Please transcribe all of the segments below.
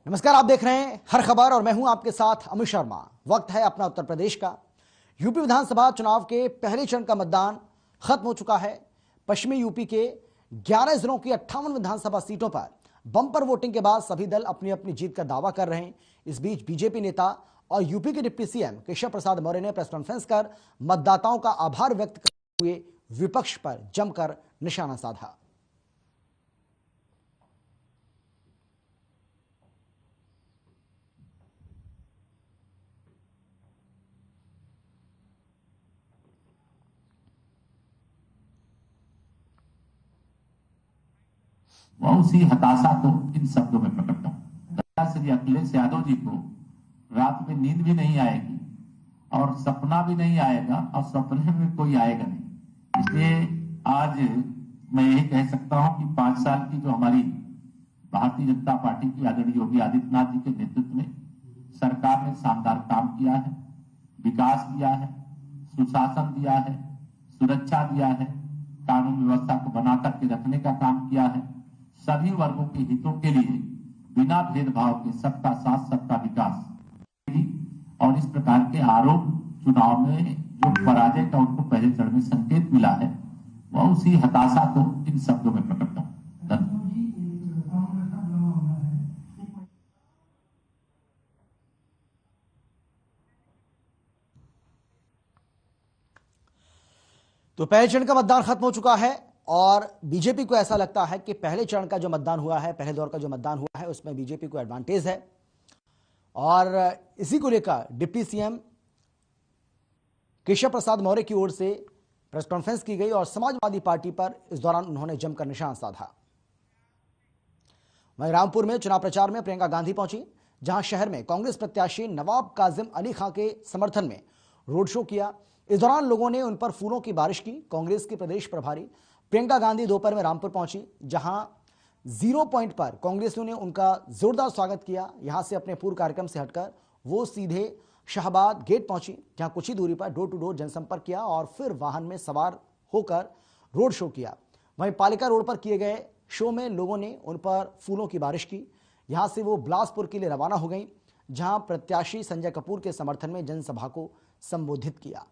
नमस्कार, आप देख रहे हैं हर खबर और मैं हूं आपके साथ अमित शर्मा। वक्त है अपना उत्तर प्रदेश का। यूपी विधानसभा चुनाव के पहले चरण का मतदान खत्म हो चुका है। पश्चिमी यूपी के 11 जिलों की 58 विधानसभा सीटों पर बम्पर वोटिंग के बाद सभी दल अपनी अपनी जीत का दावा कर रहे हैं। इस बीच बीजेपी नेता और यूपी के डिप्टी सीएम केशव प्रसाद मौर्य ने प्रेस कॉन्फ्रेंस कर मतदाताओं का आभार व्यक्त करते हुए विपक्ष पर जमकर निशाना साधा। वह उसी हताशा को इन शब्दों में प्रकट हूं। श्री अखिलेश यादव जी को रात में नींद भी नहीं आएगी और सपना भी नहीं आएगा और सपने में कोई आएगा नहीं। इसलिए आज मैं यही कह सकता हूं कि 5 साल की जो हमारी भारतीय जनता पार्टी की आदरणीय योगी आदित्यनाथ जी के नेतृत्व में सरकार ने शानदार काम किया है, विकास किया है, सुशासन दिया है, सुरक्षा दिया है, कानून व्यवस्था को बना करके रखने का काम किया है। सभी वर्गों के हितों के लिए बिना भेदभाव के सबका साथ सबका विकास। और इस प्रकार के आरोप चुनाव में जो पराजय का उनको पहले चरण में संकेत मिला है, वह उसी हताशा को इन शब्दों में प्रकट हूं। तो पहले चरण का मतदान खत्म हो चुका है और बीजेपी को ऐसा लगता है कि पहले चरण का जो मतदान हुआ है, पहले दौर का जो मतदान हुआ है, उसमें बीजेपी को एडवांटेज है। और इसी को लेकर डिप्टी सीएम केशव प्रसाद मौर्य की ओर से प्रेस कॉन्फ्रेंस की गई और समाजवादी पार्टी पर इस दौरान उन्होंने जमकर निशाना साधा। वहीं रामपुर में चुनाव प्रचार में प्रियंका गांधी पहुंची, जहां शहर में कांग्रेस प्रत्याशी नवाब काजिम अली खां के समर्थन में रोड शो किया। इस दौरान लोगों ने उन पर फूलों की बारिश की। कांग्रेस की प्रदेश प्रभारी प्रियंका गांधी दोपहर में रामपुर पहुंची, जहां 0 पॉइंट पर कांग्रेसियों ने उनका जोरदार स्वागत किया। यहां से अपने पूर्व कार्यक्रम से हटकर वो सीधे शाहबाद गेट पहुंची, जहां कुछ ही दूरी पर डोर टू डोर जनसंपर्क किया और फिर वाहन में सवार होकर रोड शो किया। वहीं पालिका रोड पर किए गए शो में लोगों ने उन पर फूलों की बारिश की। यहां से वो बिलासपुर के लिए रवाना हो गई, जहां प्रत्याशी संजय कपूर के समर्थन में जनसभा को संबोधित किया।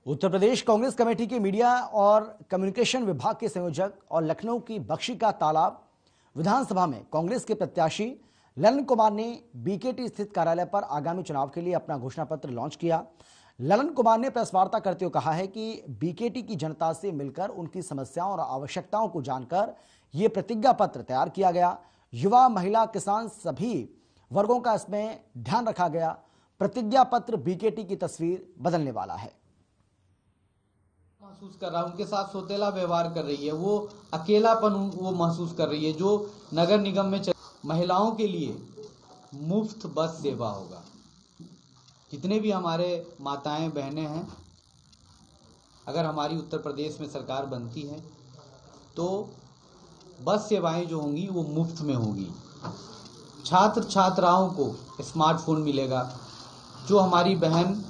उत्तर प्रदेश कांग्रेस कमेटी के मीडिया और कम्युनिकेशन विभाग के संयोजक और लखनऊ की बख्शी का तालाब विधानसभा में कांग्रेस के प्रत्याशी ललन कुमार ने बीकेटी स्थित कार्यालय पर आगामी चुनाव के लिए अपना घोषणा पत्र लॉन्च किया। ललन कुमार ने प्रेस वार्ता करते हुए कहा है कि बीकेटी की जनता से मिलकर उनकी समस्याओं और आवश्यकताओं को जानकर यह प्रतिज्ञा पत्र तैयार किया गया। युवा, महिला, किसान सभी वर्गों का इसमें ध्यान रखा गया। प्रतिज्ञा पत्र बीकेटी की तस्वीर बदलने वाला है। महसूस कर रहा है, उनके साथ सौतेला व्यवहार कर रही है, वो अकेलापन वो महसूस कर रही है। जो नगर निगम में महिलाओं के लिए मुफ्त बस सेवा होगा। जितने भी हमारे माताएं बहनें हैं, अगर हमारी उत्तर प्रदेश में सरकार बनती है तो बस सेवाएं जो होंगी वो मुफ्त में होंगी। छात्र छात्राओं को स्मार्टफोन मिलेगा। जो हमारी बहन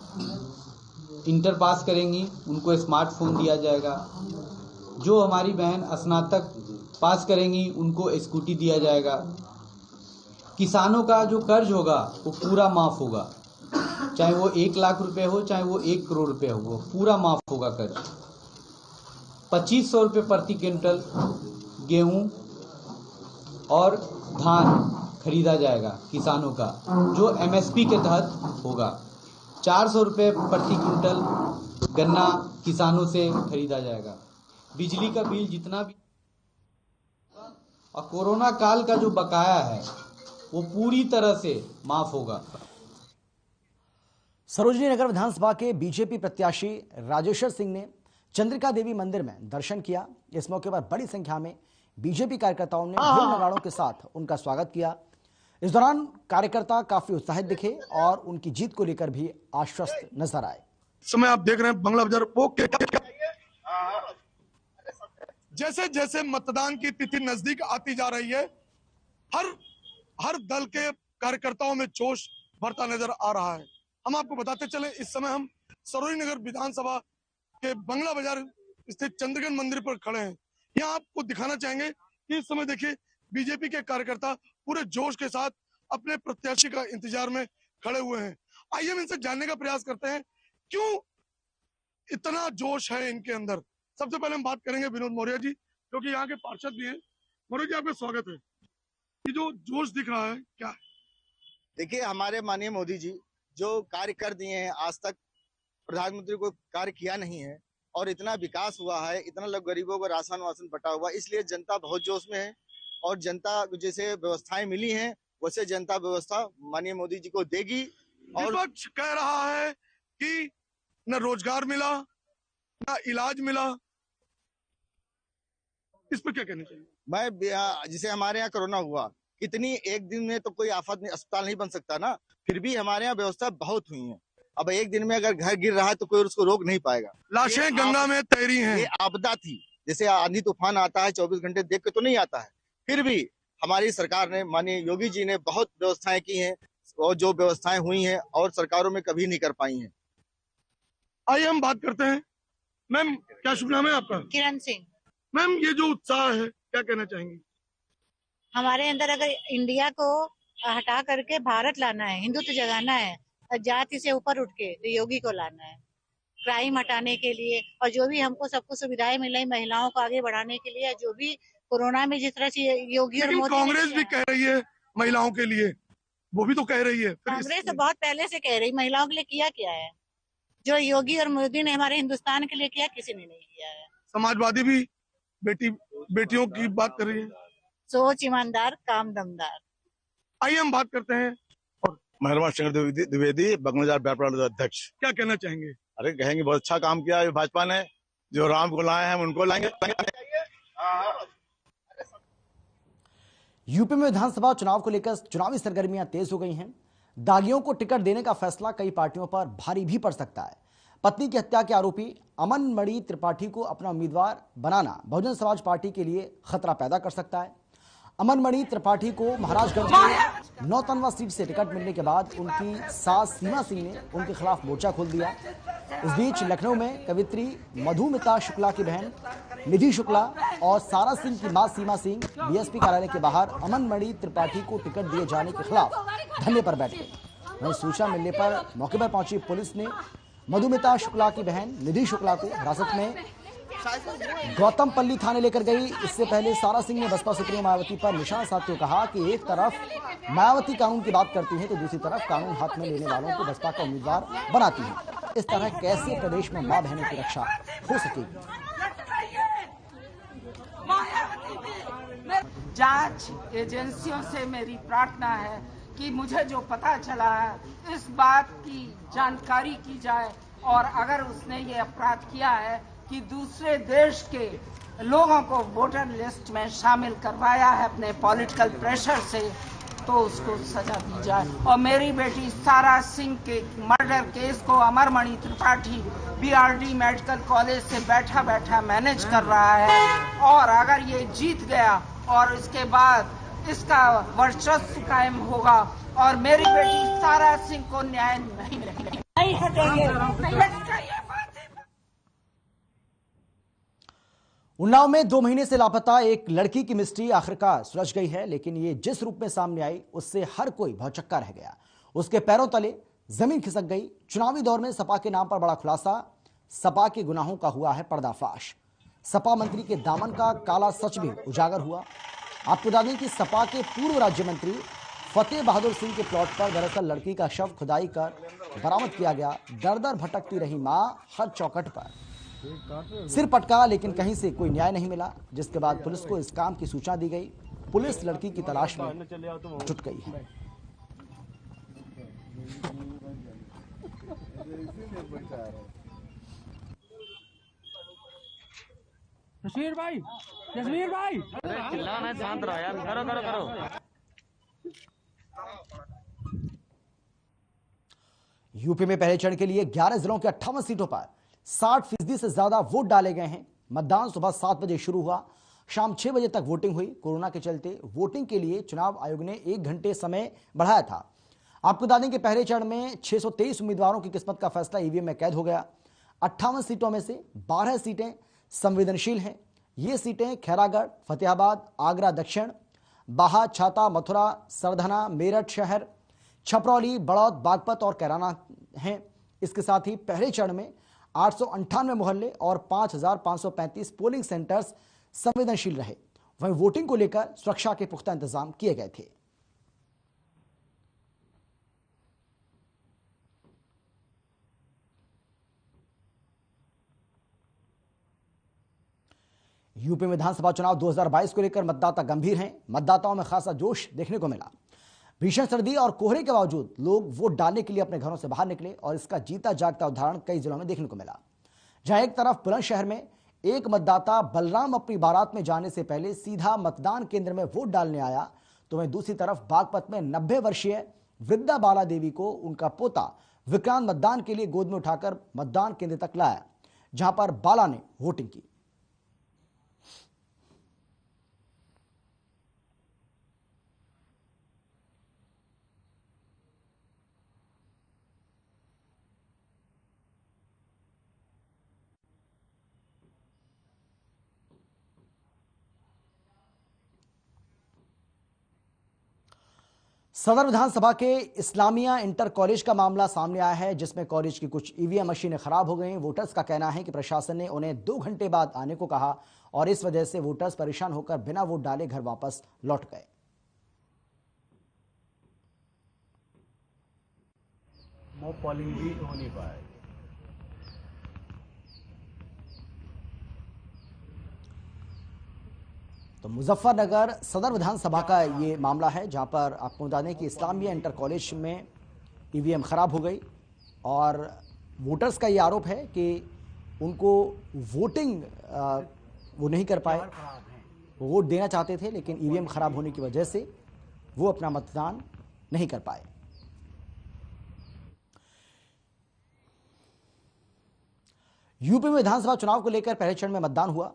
इंटर पास करेंगी उनको स्मार्टफोन दिया जाएगा। जो हमारी बहन स्नातक पास करेंगी उनको स्कूटी दिया जाएगा। किसानों का जो कर्ज होगा वो पूरा माफ होगा, चाहे वो 1 लाख रुपए हो चाहे वो 1 करोड़ रुपए हो, वो पूरा माफ होगा कर्ज। 2500 रुपये प्रति क्विंटल गेहूं और धान खरीदा जाएगा किसानों का, जो एमएसपी के तहत होगा। 400 रुपये प्रति क्विंटल गन्ना किसानों से खरीदा जाएगा। बिजली का बिल जितना भी और कोरोना काल का जो बकाया है वो पूरी तरह से माफ होगा। सरोजनी नगर विधानसभा के बीजेपी प्रत्याशी राजेश्वर सिंह ने चंद्रिका देवी मंदिर में दर्शन किया। इस मौके पर बड़ी संख्या में बीजेपी कार्यकर्ताओं ने ढोल नगाड़ों के साथ उनका स्वागत किया। इस दौरान कार्यकर्ता काफी उत्साहित दिखे और उनकी जीत को लेकर भी आश्वस्त नजर आए। समय आप देख रहे हैं बंगला बाजार जैसे जैसे मतदान की तिथि नजदीक आती जा रही है, हर दल के कार्यकर्ताओं में जोश बढ़ता नजर आ रहा है। हम आपको बताते चले, इस समय हम सरोजनी नगर विधानसभा के बंगला बाजार स्थित चंद्रगन मंदिर पर खड़े हैं। यहाँ आपको दिखाना चाहेंगे कि इस समय देखिए बीजेपी के कार्यकर्ता पूरे जोश के साथ अपने प्रत्याशी का इंतजार में खड़े हुए हैं। आइए हम इनसे जानने का प्रयास करते हैं क्यों इतना जोश है इनके अंदर। सबसे पहले हम बात करेंगे विनोद मौर्य जी, जो कि यहाँ के पार्षद भी हैं। मौर्य जी, आपका स्वागत है। ये जो जोश दिख रहा है क्या है? देखिए, हमारे माननीय मोदी जी जो कार्य कर दिए हैं, आज तक प्रधानमंत्री को कार्य किया नहीं है और इतना विकास हुआ है, इतना लोग गरीबों को राशन वासन बटा हुआ, इसलिए जनता बहुत जोश में है। और जनता जैसे व्यवस्थाएं मिली हैं वैसे जनता व्यवस्था माननीय मोदी जी को देगी। और विपक्ष कह रहा है कि न रोजगार मिला न इलाज मिला, इस पर क्या कहना चाहिए? मैं जिसे हमारे यहाँ कोरोना हुआ, कितनी एक दिन में तो कोई आफत नहीं, अस्पताल नहीं बन सकता ना, फिर भी हमारे यहाँ व्यवस्था बहुत हुई है। अब एक दिन में अगर घर गिर रहा है तो कोई उसको रोक नहीं पाएगा। लाशें गंगा में तैरी हैं। ये आपदा थी, जैसे आंधी तूफान आता है 24 घंटे देख के तो नहीं आता है, फिर भी हमारी सरकार ने, माननीय योगी जी ने बहुत व्यवस्थाएं की हैं और जो व्यवस्थाएं हुई हैं और सरकारों में कभी नहीं कर पाई हैं। आइए हम बात करते हैं। मैम, क्या शुभ नाम है आपका? किरण सिंह। मैम, ये जो उत्साह है क्या कहना चाहेंगी? हमारे अंदर अगर इंडिया को हटा करके भारत लाना है, हिंदुत्व जगाना है, जाति से ऊपर उठ के तो योगी को लाना है, क्राइम हटाने के लिए। और जो भी हमको सबको सुविधाएं मिली महिलाओं को आगे बढ़ाने के लिए, जो भी कोरोना में जिस तरह से योगी और मोदी, कांग्रेस भी कह रही है महिलाओं के लिए, वो भी तो कह रही है। कांग्रेस तो बहुत पहले से कह रही, महिलाओं के लिए किया क्या है? जो योगी और मोदी ने हमारे हिंदुस्तान के लिए किया, किसी ने नहीं किया है। समाजवादी भी बेटियों की बात कर रही है। सोच ईमानदार, काम दमदार। आइए हम बात करते हैं। महिला शंकर द्विवेदी, बंगला बाजार अध्यक्ष। क्या कहना चाहेंगे? अरे कहेंगे बहुत अच्छा काम किया है भाजपा ने, जो राम को लाए हैं उनको लाएंगे। यूपी में विधानसभा चुनाव को लेकर चुनावी सरगर्मियां तेज हो गई हैं। दागियों को टिकट देने का फैसला कई पार्टियों पर भारी भी पड़ सकता है। पत्नी की हत्या के आरोपी अमन मणि त्रिपाठी को अपना उम्मीदवार बनाना बहुजन समाज पार्टी के लिए खतरा पैदा कर सकता है। अमन मणि त्रिपाठी को महाराजगंज में नौतनवा सीट से टिकट मिलने के बाद उनकी सास सीमा सिंह ने उनके खिलाफ मोर्चा खोल दिया। इस बीच लखनऊ में कवित्री मधुमिता शुक्ला की बहन निधि शुक्ला और सारा सिंह की मां सीमा सिंह बीएसपी कार्यालय के बाहर अमन मणि त्रिपाठी को टिकट दिए जाने के खिलाफ धरने पर बैठ गए। वहीं सूचना मिलने पर मौके पर पहुंची पुलिस ने मधुमिता शुक्ला की बहन निधि शुक्ला को हिरासत में गौतमपल्ली थाने लेकर गई। इससे पहले सारा सिंह ने बसपा सुप्रीमो मायावती पर निशाना साधते हुए कहा कि एक तरफ मायावती कानून की बात करती है तो दूसरी तरफ कानून हाथ में लेने वालों को बसपा का उम्मीदवार बनाती है। इस तरह कैसे प्रदेश में मां बहनों की रक्षा हो सकेगी? जांच एजेंसियों से मेरी प्रार्थना है कि मुझे जो पता चला है इस बात की जानकारी की जाए, और अगर उसने ये अपराध किया है कि दूसरे देश के लोगों को वोटर लिस्ट में शामिल करवाया है अपने पॉलिटिकल प्रेशर से, तो उसको सजा दी जाए। और मेरी बेटी सारा सिंह के मर्डर केस को अमर Mani Tripathi BRD medical college से बैठा बैठा मैनेज कर रहा है, और अगर ये जीत गया और इसके बाद इसका वर्चस्व कायम होगा और मेरी बेटी सारा सिंह को न्याय नहीं मिलेगा, नहीं हटेंगे। उन्नाव में 2 महीने से लापता एक लड़की की मिस्ट्री आखिरकार सुलझ गई है, लेकिन ये जिस रूप में सामने आई उससे हर कोई भौचक्का रह गया। उसके पैरों तले जमीन खिसक गई। चुनावी दौर में सपा के नाम पर बड़ा खुलासा, सपा के गुनाहों का हुआ है पर्दाफाश। सपा मंत्री के दामन का काला सच भी उजागर हुआ। आपको बता दें कि सपा के पूर्व राज्य मंत्री फतेह बहादुर सिंह के प्लॉट पर दरअसल लड़की का शव खुदाई कर बरामद किया गया। दर दर भटकती रही मां हर चौखट पर सिर पटका, लेकिन कहीं से कोई न्याय नहीं मिला, जिसके बाद पुलिस को इस काम की सूचना दी गई। पुलिस लड़की की तलाश में जुट गई है। जसवीर भाई चिल्लाना, शांत रहो यार, करो। यूपी में पहले चरण के लिए 11 जिलों के 58 सीटों पर 60% से ज्यादा वोट डाले गए हैं। मतदान सुबह 7 बजे शुरू हुआ, शाम 6 बजे तक वोटिंग हुई। कोरोना के चलते वोटिंग के लिए चुनाव आयोग ने 1 घंटे समय बढ़ाया था। आपको बता दें कि पहले चरण में 623 उम्मीदवारों की किस्मत का फैसला ईवीएम में कैद हो गया। 58 सीटों में से 12 सीटें संवेदनशील हैं। ये सीटें खैरागढ़, फतेहाबाद, आगरा दक्षिण, बाहा, छाता, मथुरा, सरधना, मेरठ शहर, छपरौली, बड़ौद, बागपत और कैराना हैं। इसके साथ ही पहले चरण में 898 मोहल्ले और 5535 पोलिंग सेंटर्स संवेदनशील रहे। वहीं वोटिंग को लेकर सुरक्षा के पुख्ता इंतजाम किए गए थे। यूपी में विधानसभा चुनाव 2022 को लेकर मतदाता गंभीर हैं। मतदाताओं में खासा जोश देखने को मिला। भीषण सर्दी और कोहरे के बावजूद लोग वोट डालने के लिए अपने घरों से बाहर निकले और इसका जीता जागता उदाहरण कई जिलों में देखने को मिला। जहां एक तरफ बुलंदशहर में एक मतदाता बलराम अपनी बारात में जाने से पहले सीधा मतदान केंद्र में वोट डालने आया, तो वहीं दूसरी तरफ बागपत में 90 वर्षीय वृद्धा बाला देवी को उनका पोता विक्रांत मतदान के लिए गोद में उठाकर मतदान केंद्र तक लाया, जहां पर बाला ने वोटिंग की। सदर विधानसभा के इस्लामिया इंटर कॉलेज का मामला सामने आया है, जिसमें कॉलेज की कुछ ईवीएम मशीनें खराब हो गई। वोटर्स का कहना है कि प्रशासन ने उन्हें 2 घंटे बाद आने को कहा और इस वजह से वोटर्स परेशान होकर बिना वोट डाले घर वापस लौट गए। मॉब पोलिंग भी हो नहीं पाया। तो मुजफ्फरनगर सदर विधानसभा का ये मामला है, जहां पर आपको बता दें कि इस्लामिया इंटर कॉलेज में ईवीएम खराब हो गई और वोटर्स का ये आरोप है कि उनको वोटिंग वो नहीं कर पाए। वो वोट देना चाहते थे लेकिन ईवीएम खराब होने की वजह से वो अपना मतदान नहीं कर पाए। यूपी में विधानसभा चुनाव को लेकर पहले चरण में मतदान हुआ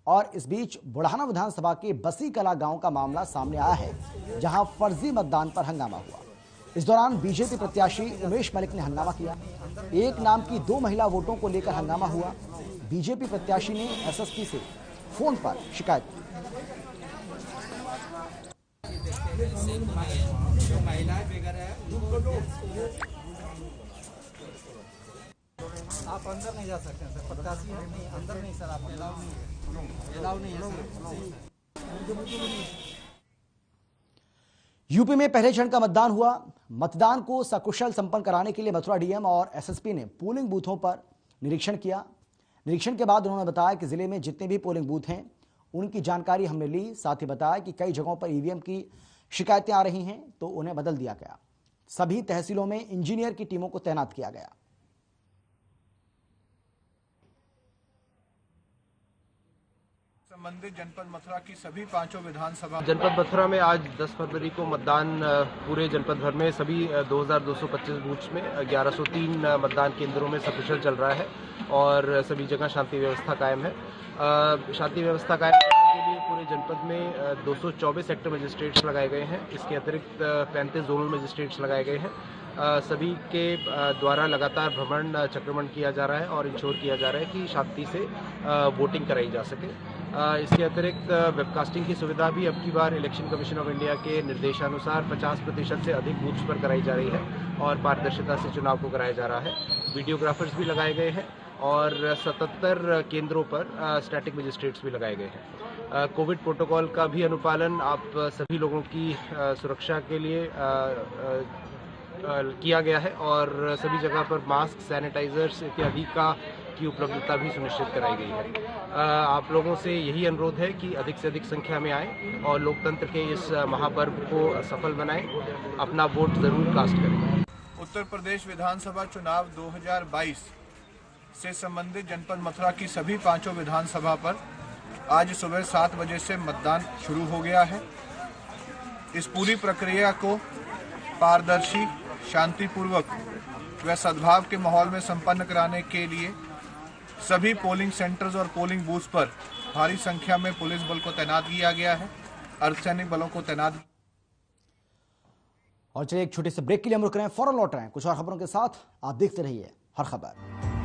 और इस बीच बुढ़ाना विधानसभा के बसी कला गांव का मामला सामने आया है, जहां फर्जी मतदान पर हंगामा हुआ। इस दौरान बीजेपी प्रत्याशी उमेश मलिक ने हंगामा किया। एक नाम की 2 महिला वोटों को लेकर हंगामा हुआ। बीजेपी प्रत्याशी ने एसएसपी से फोन पर शिकायत की। आप अंदर नहीं जा सकते हैं सर, प्रत्याशी है नहीं, अंदर नहीं सर, आप अलाउ नहीं है। यूपी में पहले चरण का मतदान हुआ। मतदान को सकुशल संपन्न कराने के लिए मथुरा डीएम और एसएसपी ने पोलिंग बूथों पर निरीक्षण किया। निरीक्षण के बाद उन्होंने बताया कि जिले में जितने भी पोलिंग बूथ हैं उनकी जानकारी हमने ली। साथ ही बताया कि कई जगहों पर ईवीएम की शिकायतें आ रही हैं तो उन्हें बदल दिया गया। सभी तहसीलों में इंजीनियर की टीमों को तैनात किया गया। संबंधित जनपद मथुरा की सभी 5 विधानसभा जनपद मथुरा में आज 10 फरवरी को मतदान पूरे जनपद भर में सभी 2225 बूथ्स में 1103 मतदान केंद्रों में सकुशल चल रहा है और सभी जगह शांति व्यवस्था कायम है। शांति व्यवस्था कायम करने के लिए पूरे जनपद में 224 सेक्टर मजिस्ट्रेट्स लगाए गए हैं। इसके अतिरिक्त 35 जोनल मजिस्ट्रेट्स लगाए गए हैं। सभी के द्वारा लगातार भ्रमण चक्रमण किया जा रहा है और इंश्योर किया जा रहा है कि शांति से वोटिंग कराई जा सके। इसके अतिरिक्त वेबकास्टिंग की सुविधा भी अब की बार इलेक्शन कमीशन ऑफ इंडिया के निर्देशानुसार 50% से अधिक बूथ्स पर कराई जा रही है और पारदर्शिता से चुनाव को कराया जा रहा है। वीडियोग्राफर्स भी लगाए गए हैं और 77 केंद्रों पर स्टैटिक मजिस्ट्रेट्स भी लगाए गए हैं। कोविड प्रोटोकॉल का भी अनुपालन आप सभी लोगों की सुरक्षा के लिए किया गया है और सभी जगह पर मास्क, सैनिटाइजर्स इत्यादि की उपलब्धता भी सुनिश्चित कराई गई है। आप लोगों से यही अनुरोध है कि अधिक से अधिक संख्या में आएं और लोकतंत्र के इस महापर्व को सफल बनाएं, अपना वोट जरूर कास्ट करें। उत्तर प्रदेश विधानसभा चुनाव 2022 से संबंधित जनपद मथुरा की सभी पांचों विधानसभा पर आज सुबह 7 बजे से मतदान शुरू हो गया है। इस पूरी प्रक्रिया को पारदर्शी, शांतिपूर्वक व सद्भाव के माहौल में संपन्न कराने के लिए सभी पोलिंग सेंटर्स और पोलिंग बूथ्स पर भारी संख्या में पुलिस बल को तैनात किया गया है, अर्धसैनिक बलों को तैनात। और चलिए एक छोटे से ब्रेक के लिए हम रुक रहे हैं, फौरन लौट रहे हैं कुछ और खबरों के साथ। आप देखते रहिए हर खबर।